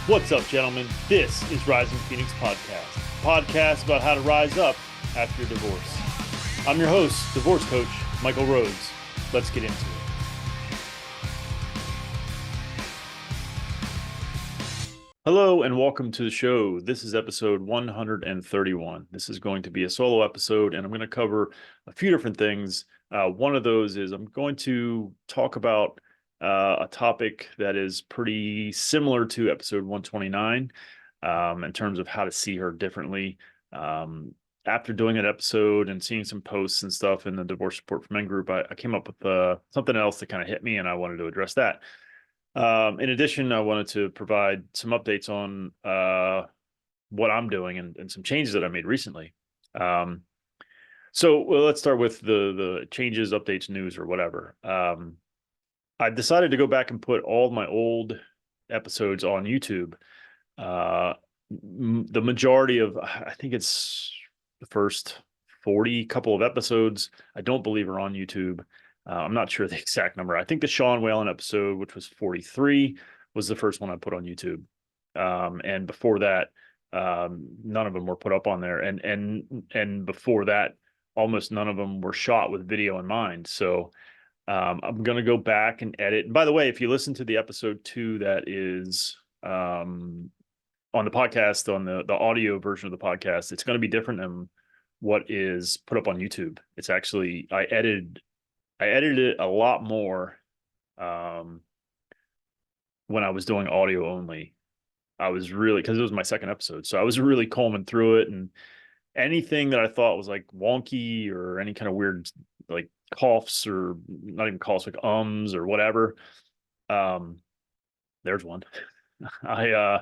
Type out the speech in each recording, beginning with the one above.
What's up, gentlemen? This is Rising Phoenix Podcast about how to rise up after your divorce. I'm your host, divorce coach, Michael Rhodes. Let's get into it. Hello and welcome to the show. This is episode 131. This is going to be a solo episode, and I'm going to cover a few different things. One of those is I'm going to talk about a topic that is pretty similar to episode 129 in terms of how to see her differently. After doing an episode and seeing some posts and stuff in the Divorce Support for Men group, I came up with something else that kind of hit me, and I wanted to address that. In addition, I wanted to provide some updates on what I'm doing and some changes that I made recently. So let's start with the changes, updates, news, or whatever. I decided to go back and put all my old episodes on YouTube. The majority of, I think it's the first 40 couple of episodes, I don't believe are on YouTube. I'm not sure the exact number. I think the Sean Whalen episode, which was 43, was the first one I put on YouTube. And before that, none of them were put up on there. And before that, almost none of them were shot with video in mind. So I'm going to go back and edit. And by the way, if you listen to the episode 2 that is on the podcast, on the audio version of the podcast, it's going to be different than what is put up on YouTube. It's actually, I edited it a lot more when I was doing audio only. I was really, because it was my second episode, so I was really combing through it, and anything that I thought was like wonky or any kind of weird like coughs, or not even coughs, like ums or whatever. There's one. I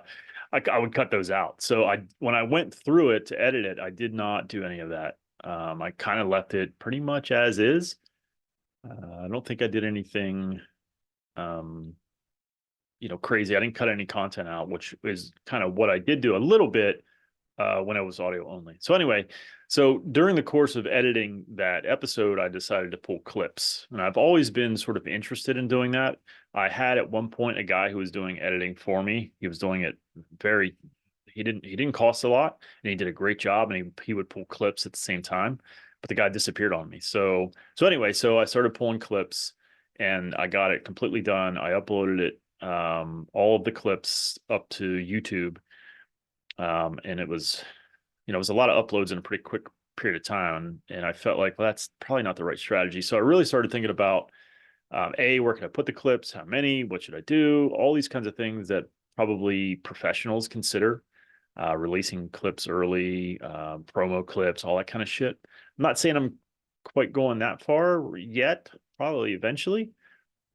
would cut those out. So when I went through it to edit it, I did not do any of that. I kind of left it pretty much as is. I don't think I did anything, crazy. I didn't cut any content out, which is kind of what I did do a little bit when I was audio only. So anyway, so during the course of editing that episode, I decided to pull clips, and I've always been sort of interested in doing that. I had at one point a guy who was doing editing for me. He was doing it he didn't cost a lot, and he did a great job, and he would pull clips at the same time, but the guy disappeared on me. So anyway, so I started pulling clips, and I got it completely done. I uploaded it, all of the clips up to YouTube. And it was a lot of uploads in a pretty quick period of time. And I felt like, well, that's probably not the right strategy. So I really started thinking about, where can I put the clips? How many? What should I do? All these kinds of things that probably professionals consider, releasing clips early, promo clips, all that kind of shit. I'm not saying I'm quite going that far yet, probably eventually.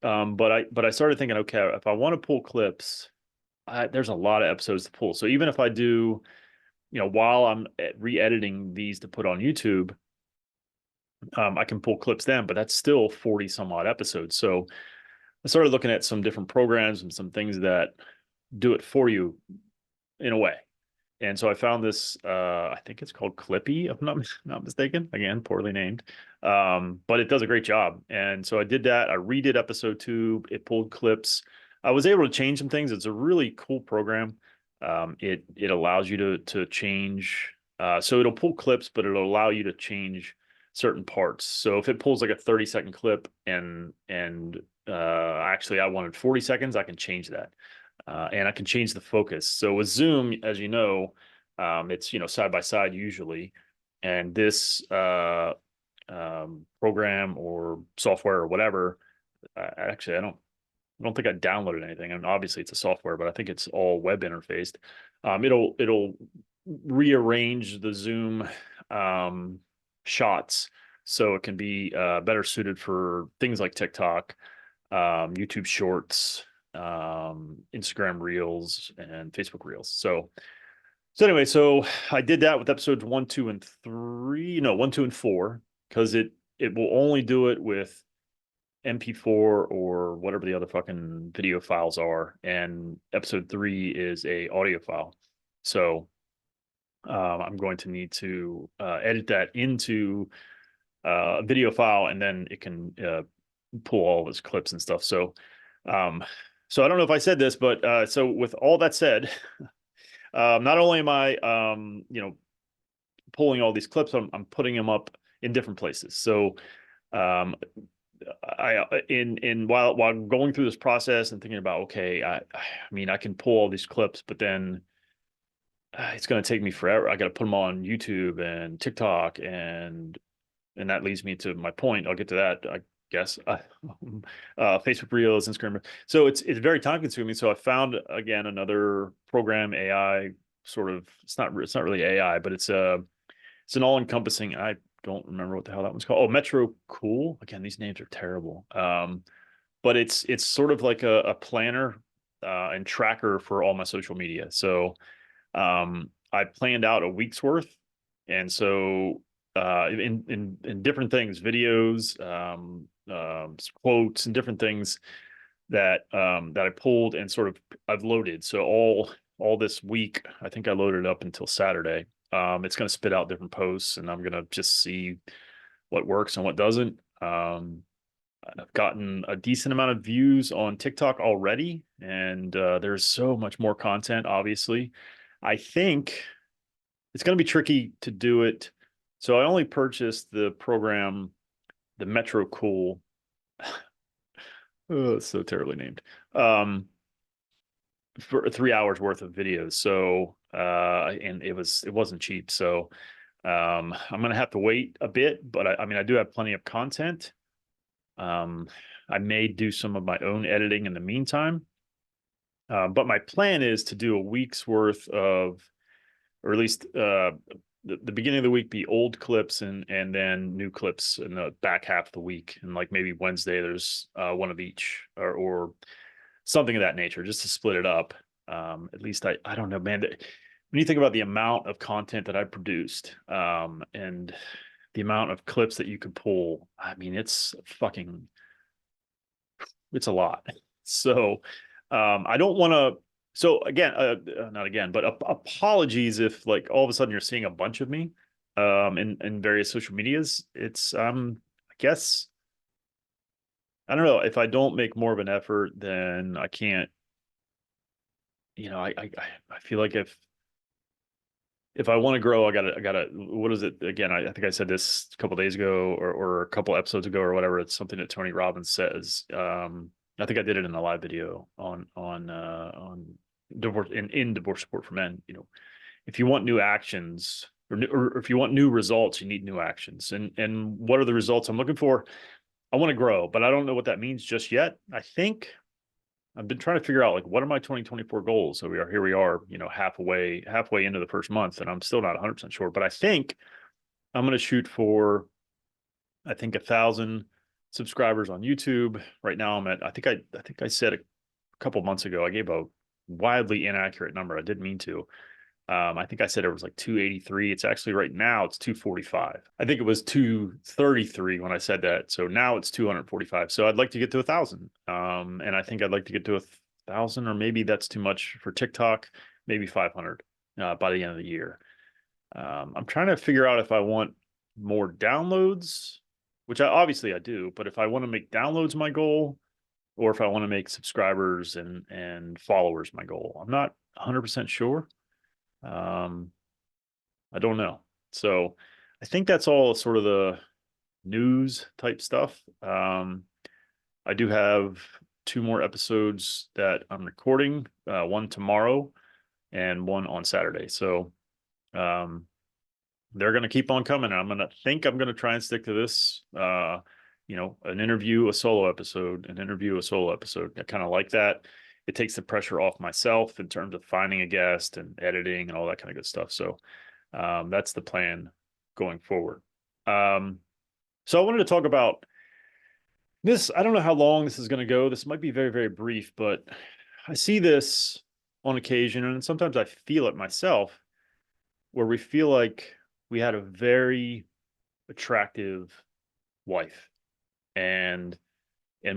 But I started thinking, okay, if I want to pull clips, there's a lot of episodes to pull. So even if I do, while I'm re-editing these to put on YouTube, I can pull clips then, but that's still 40 some odd episodes. So I started looking at some different programs and some things that do it for you in a way. And so I found this, I think it's called Clippy, if I'm not mistaken. Again, poorly named, but it does a great job. And so I did that. I redid episode 2. It pulled clips. I was able to change some things. It's a really cool program. It allows you to change. So it'll pull clips, but it'll allow you to change certain parts. So if it pulls like a 30-second clip and actually I wanted 40 seconds, I can change that. And I can change the focus. So with Zoom, as you know, it's, side by side usually. And this program or software or whatever, actually, I don't think I downloaded anything. And obviously it's a software, but I think it's all web interfaced. It'll rearrange the Zoom shots so it can be better suited for things like TikTok, YouTube Shorts, Instagram Reels, and Facebook Reels. So anyway, so I did that with episodes 1, 2, and 3. No, 1, 2, and 4, because it will only do it with MP4 or whatever the other fucking video files are, and episode 3 is a audio file. So I'm going to need to edit that into a video file, and then it can pull all of its clips and stuff. So So I don't know if I said this, but so with all that said, not only am I, pulling all these clips, I'm putting them up in different places. So um, in while going through this process and thinking about, okay, I mean, I can pull all these clips, but then it's going to take me forever. I got to put them on YouTube and TikTok, and that leads me to my point. I'll get to that, I guess. Facebook Reels, Instagram. So it's very time consuming. So I found again another program, AI sort of. It's not really AI, but it's an all encompassing. I don't remember what the hell that one's called. Oh, Metro Cool. Again, these names are terrible. But it's sort of like a planner and tracker for all my social media. So I planned out a week's worth, and so in different things, videos, quotes, and different things that I pulled and sort of I've loaded. So all this week, I think I loaded up until Saturday. It's going to spit out different posts, and I'm going to just see what works and what doesn't. I've gotten a decent amount of views on TikTok already, and there's so much more content, obviously. I think it's going to be tricky to do it. So I only purchased the program, the Metro Cool. Oh, it's so terribly named. For 3 hours worth of videos. So and it wasn't cheap. So I'm gonna have to wait a bit, but I mean I do have plenty of content. I may do some of my own editing in the meantime. But my plan is to do a week's worth of, or at least the beginning of the week be old clips and then new clips in the back half of the week. And like maybe Wednesday, there's one of each or something of that nature, just to split it up. At least I don't know, man. When you think about the amount of content that I produced, and the amount of clips that you could pull, I mean, it's a lot. So I don't want to. So again, not again, but apologies if like all of a sudden you're seeing a bunch of me in various social medias. It's I guess I don't know, if I don't make more of an effort, then I can't. I feel like if I want to grow, I gotta. What is it again? I think I said this a couple days ago or a couple episodes ago or whatever. It's something that Tony Robbins says. I think I did it in a live video on divorce in divorce support for men. If you want new actions or if you want new results, you need new actions. And what are the results I'm looking for? I want to grow, but I don't know what that means just yet. I think I've been trying to figure out like what are my 2024 goals. So here we are, halfway into the first month, and I'm still not 100% sure. But I think I'm going to shoot for, I think 1,000 subscribers on YouTube. Right now I'm at, I think I said a couple months ago, I gave a wildly inaccurate number. I didn't mean to. I think I said it was like 283. It's actually right now it's 245. I think it was 233 when I said that. So now it's 245. So I'd like to get to 1,000. And I think I'd like to get to 1,000, or maybe that's too much for TikTok, maybe 500 by the end of the year. I'm trying to figure out if I want more downloads, which obviously I do, but if I want to make downloads my goal, or if I want to make subscribers and followers my goal. I'm not 100% sure. I don't know. So I think that's all sort of the news type stuff. I do have 2 more episodes that I'm recording, one tomorrow and one on Saturday. So they're going to keep on coming. I'm going to try and stick to this, an interview, a solo episode, an interview, a solo episode. I kind of like that. It takes the pressure off myself in terms of finding a guest and editing and all that kind of good stuff. So that's the plan going forward. So I wanted to talk about this. I don't know how long this is going to go. This might be very, very brief, but I see this on occasion, and sometimes I feel it myself, where we feel like we had a very attractive wife, and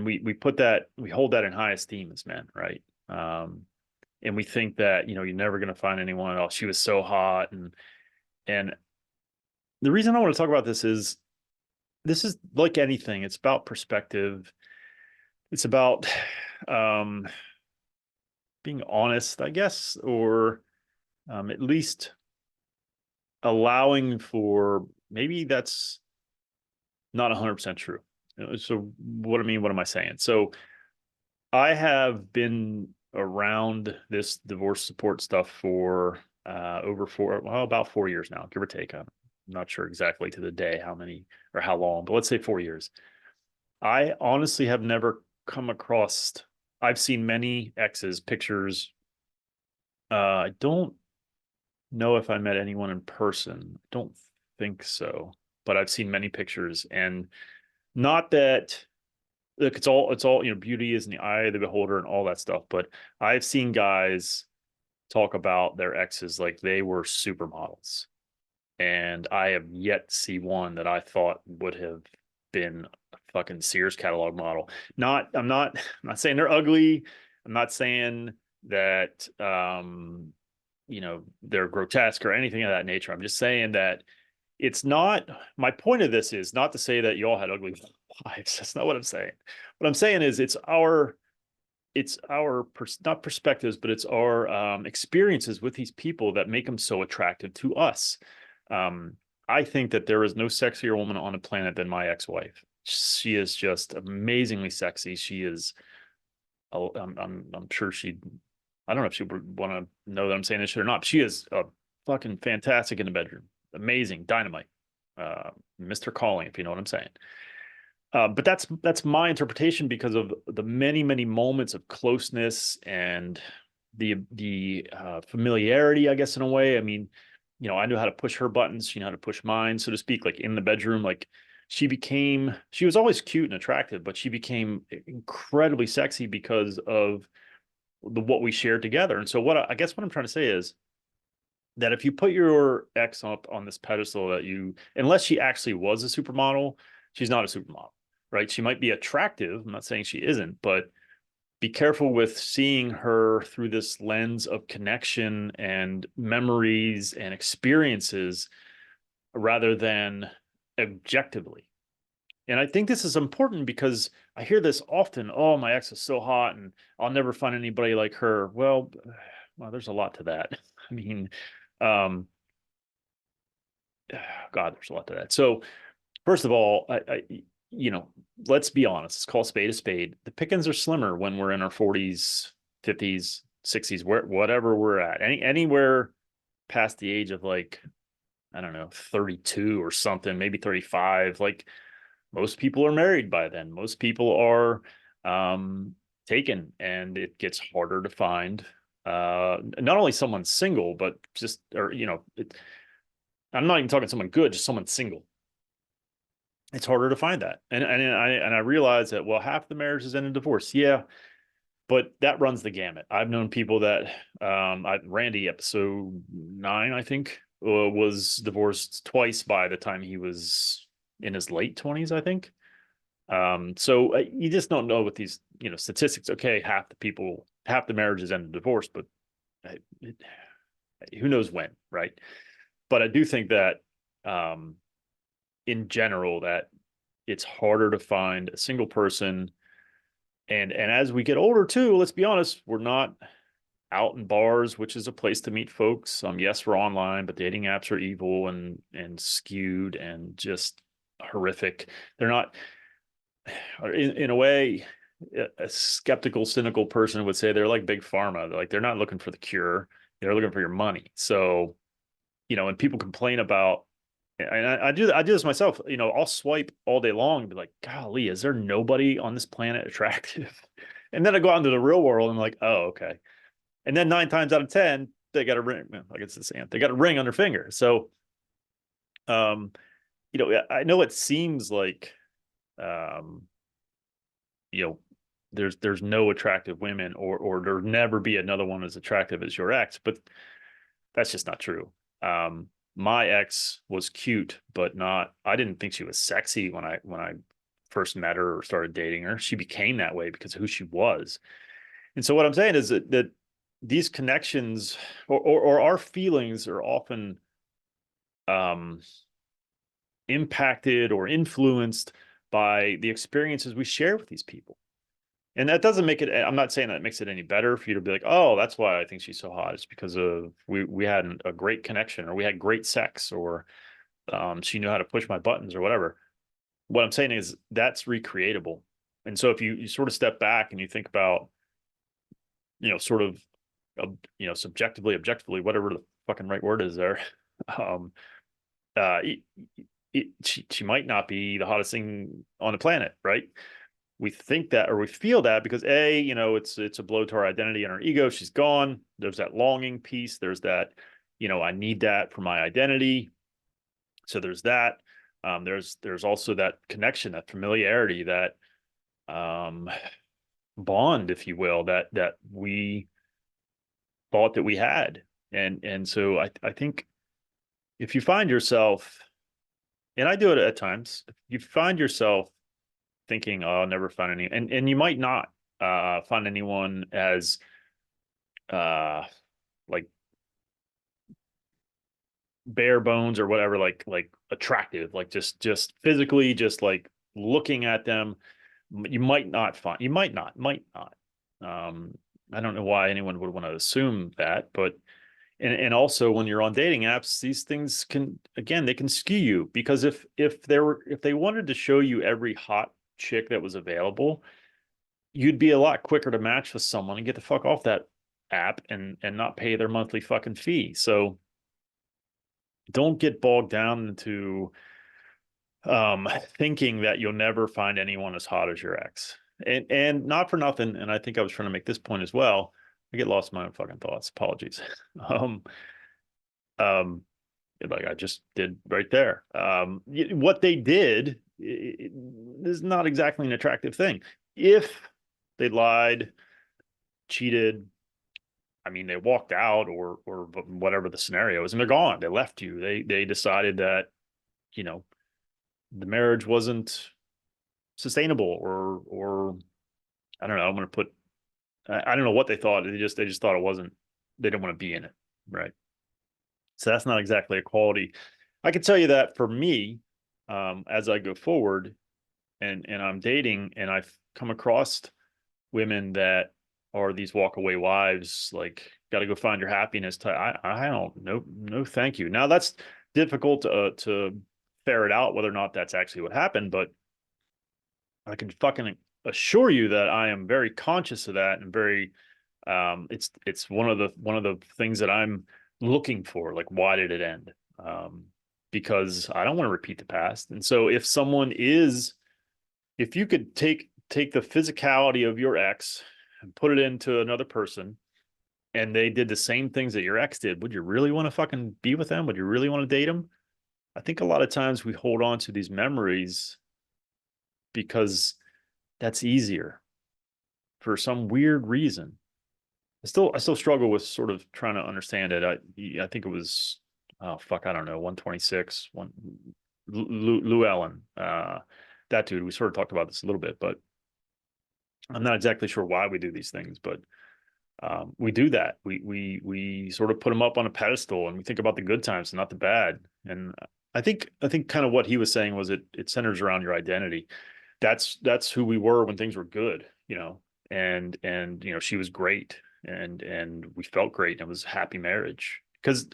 we hold that in high esteem as men, right? And we think that you're never going to find anyone else. She was so hot, and the reason I want to talk about this is like anything. It's about perspective. It's about being honest, I guess, or at least allowing for, maybe that's not 100% true. So what I mean, what am I saying? So I have been around this divorce support stuff for about 4 years now, give or take. I'm not sure exactly to the day how many or how long, but let's say 4 years. I honestly have never come across, I've seen many exes, pictures. I don't know if I met anyone in person. Don't think so, but I've seen many pictures, and not that, look, it's all, beauty is in the eye of the beholder and all that stuff. But I've seen guys talk about their exes like they were supermodels, and I have yet to see one that I thought would have been a fucking Sears catalog model. I'm not saying they're ugly. I'm not saying that they're grotesque or anything of that nature. I'm just saying that it's not, my point of this is not to say that you all had ugly lives. That's not what I'm saying. What I'm saying is it's our not perspectives, but it's our experiences with these people that make them so attractive to us. Um, I think that there is no sexier woman on the planet than my ex-wife. She is just amazingly sexy. She is. I'm sure she. I don't know if she would want to know that I'm saying this shit or not. But she is fucking fantastic in the bedroom. Amazing, dynamite. Mr. Calling, if you know what I'm saying. But that's my interpretation because of the many, many moments of closeness and the familiarity, I guess, in a way. I mean, I knew how to push her buttons. She knew how to push mine, so to speak, like in the bedroom. Like she was always cute and attractive, but she became incredibly sexy because of what we shared together. And so I guess what I'm trying to say is that if you put your ex up on this pedestal, unless she actually was a supermodel, she's not a supermodel, right? She might be attractive. I'm not saying she isn't, but be careful with seeing her through this lens of connection and memories and experiences rather than objectively. And I think this is important because I hear this often. Oh, my ex is so hot and I'll never find anybody like her. Well, there's a lot to that. I mean, um, God, there's a lot to that. So first of all, you know, let's be honest. Let's call a spade a spade. The pickings are slimmer when we're in our 40s, 50s, 60s, whatever we're at. Anywhere past the age of, like, I don't know, 32 or something, maybe 35. Like, most people are married by then. Most people are taken, and it gets harder to find not only someone single, but just, or, I'm not even talking someone good, just someone single. It's harder to find that. And I realize that, well, half the marriages end in divorce. Yeah, but that runs the gamut. I've known people that Randy, episode 9, I think, was divorced twice by the time he was in his late 20s, I think. So you just don't know with these, statistics. Okay, half the marriages end in divorce, but who knows when, right? But I do think that in general that it's harder to find a single person. And as we get older too, let's be honest, we're not out in bars, which is a place to meet folks. Yes, we're online, but dating apps are evil and skewed and just horrific. They're not, in a way, a skeptical, cynical person would say they're like big pharma. They're not looking for the cure. They're looking for your money. So, and people complain about, and I do this myself. I'll swipe all day long and be like, golly, is there nobody on this planet attractive? And then I go out into the real world and I'm like, oh, okay. And then 9 times out of 10, they got a ring. Like it's the same. They got a ring on their finger. So, I know it seems like, um, you know, there's no attractive women, or there'll never be another one as attractive as your ex, but that's just not true. My ex was cute, but I didn't think she was sexy when I first met her or started dating her. She became that way because of who she was. And so what I'm saying is that these connections or our feelings are often um, impacted or influenced by the experiences we share with these people. And that doesn't make it, I'm not saying that makes it any better for you to be like, oh, that's why I think she's so hot. It's because of we had a great connection, or we had great sex, or she knew how to push my buttons or whatever. What I'm saying is that's recreatable. And so if you sort of step back and you think about, sort of, subjectively, objectively, whatever the fucking right word is there, um, uh, she might not be the hottest thing on the planet, right? We think that, or we feel that because it's a blow to our identity and our ego. She's gone. There's that longing piece. There's that, I need that for my identity. So there's that. There's also that connection, that familiarity, that bond, if you will, that we thought that we had. And so I think if you find yourself, and I do it at times, if you find yourself thinking, oh, I'll never find any, and you might not find anyone as like bare bones or whatever, like attractive, like just physically, just like looking at them, you might not. I don't know why anyone would want to assume that, but and also when you're on dating apps, these things can, again, they can skew you, because if they wanted to show you every hot chick that was available, you'd be a lot quicker to match with someone and get the fuck off that app and not pay their monthly fucking fee. So don't get bogged down into thinking that you'll never find anyone as hot as your ex. And not for nothing, and I think I was trying to make this point as well. I get lost in my own fucking thoughts. Apologies. um, um, like I just did right there. What they did is not exactly an attractive thing. If they lied, cheated, I mean, they walked out, or whatever the scenario is, and they're gone. They left you. They decided that, the marriage wasn't sustainable, or I don't know. I'm going to put, I don't know what they thought. They just thought it wasn't, they didn't want to be in it. Right. So that's not exactly a quality. I can tell you that for me, as I go forward and I'm dating, and I've come across women that are these walkaway wives, like, got to go find your happiness type. I don't know. No, thank you. Now that's difficult to ferret out whether or not that's actually what happened, but I can fucking assure you that I am very conscious of that, and very it's one of the things that I'm looking for. Like, why did it end? Because I don't want to repeat the past. And so if you could take the physicality of your ex and put it into another person, and they did the same things that your ex did, would you really want to fucking be with them? Would you really want to date them? I think a lot of times we hold on to these memories because that's easier for some weird reason. I still struggle with sort of trying to understand it. I think it was, oh fuck, I don't know, 126, Llewellyn, that dude. We sort of talked about this a little bit, but I'm not exactly sure why we do these things, but we do that. We sort of put them up on a pedestal, and we think about the good times and not the bad. And I think kind of what he was saying was, it centers around your identity. That's who we were when things were good, and she was great, and we felt great, and it was a happy marriage. Because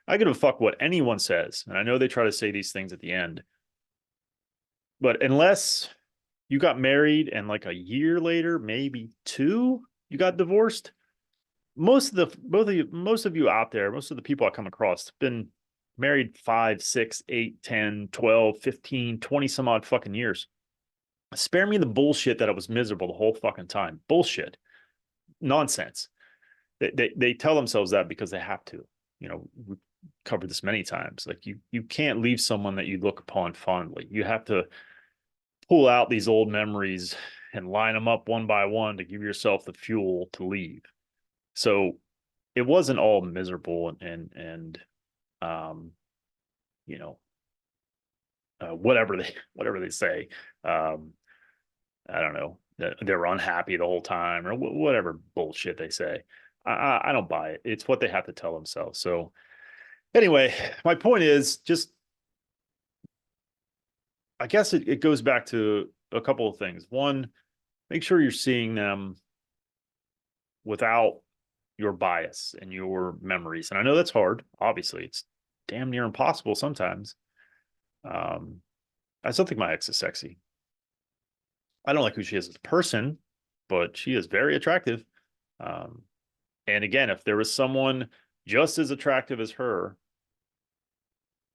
I give a fuck what anyone says, and I know they try to say these things at the end, but unless you got married and like a year later, maybe two, you got divorced, most of you out there, most of the people I come across have been married 5, 6, 8, 10, 12, 15, 20 some odd fucking years. Spare me the bullshit that it was miserable the whole fucking time. Bullshit. Nonsense. They tell themselves that because they have to. We've covered this many times. Like, you can't leave someone that you look upon fondly. You have to pull out these old memories and line them up one by one to give yourself the fuel to leave. So it wasn't all miserable and whatever they say. I don't know, they were unhappy the whole time, or whatever bullshit they say. I don't buy it. It's what they have to tell themselves. So anyway, my point is just, I guess it goes back to a couple of things. One, make sure you're seeing them without your bias and your memories. And I know that's hard. Obviously, it's damn near impossible sometimes. I still think my ex is sexy. I don't like who she is as a person, but she is very attractive. Um, and again, if there was someone just as attractive as her,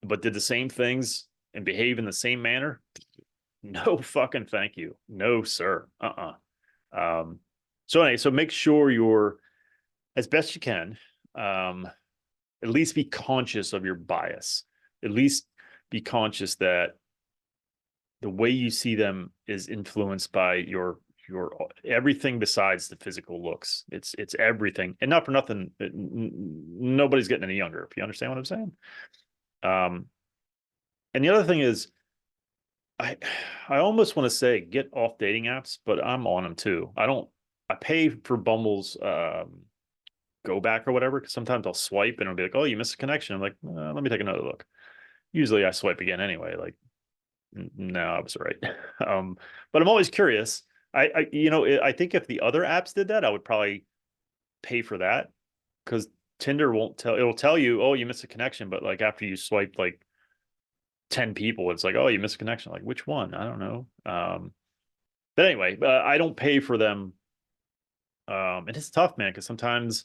but did the same things and behave in the same manner, no fucking thank you. No, sir. So anyway, so make sure you're as best you can, at least be conscious of your bias. At least be conscious that the way you see them is influenced by your everything besides the physical looks. It's everything, and not for nothing. Nobody's getting any younger. If you understand what I'm saying. And the other thing is, I almost want to say get off dating apps, but I'm on them too. I pay for Bumble's go back or whatever, because sometimes I'll swipe and it'll be like, oh, you missed a connection. I'm like, let me take another look. Usually I swipe again anyway. Like, no, I was right. But I'm always curious. I think if the other apps did that, I would probably pay for that, because Tinder won't tell. It'll tell you, oh, you missed a connection, but like after you swipe like 10 people, it's like, oh, you missed a connection. Like, which one? I don't know. But anyway, I don't pay for them. And it's tough, man, because sometimes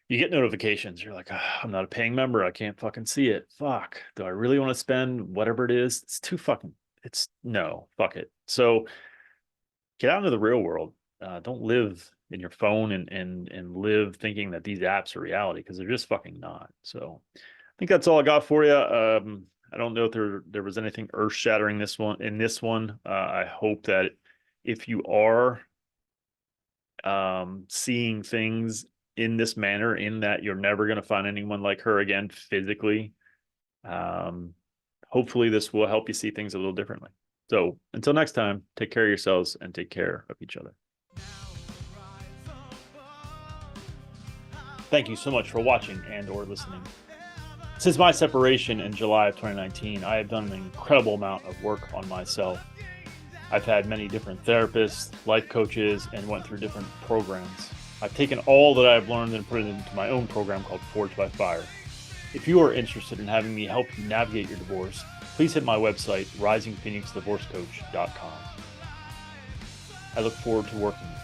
you get notifications. You're like, I'm not a paying member. I can't fucking see it. Fuck. Do I really want to spend whatever it is? It's too fucking, no, fuck it. So get out into the real world. Don't live in your phone and live thinking that these apps are reality, because they're just fucking not. So I think that's all I got for you. I don't know if there was anything earth shattering in this one. I hope that if you are seeing things in this manner, in that you're never going to find anyone like her again physically, hopefully this will help you see things a little differently. So until next time, take care of yourselves and take care of each other. Thank you so much for watching and or listening. Since my separation in July of 2019, I have done an incredible amount of work on myself. I've had many different therapists, life coaches, and went through different programs. I've taken all that I've learned and put it into my own program called Forged by Fire. If you are interested in having me help you navigate your divorce, please hit my website, risingphoenixdivorcecoach.com. I look forward to working with you.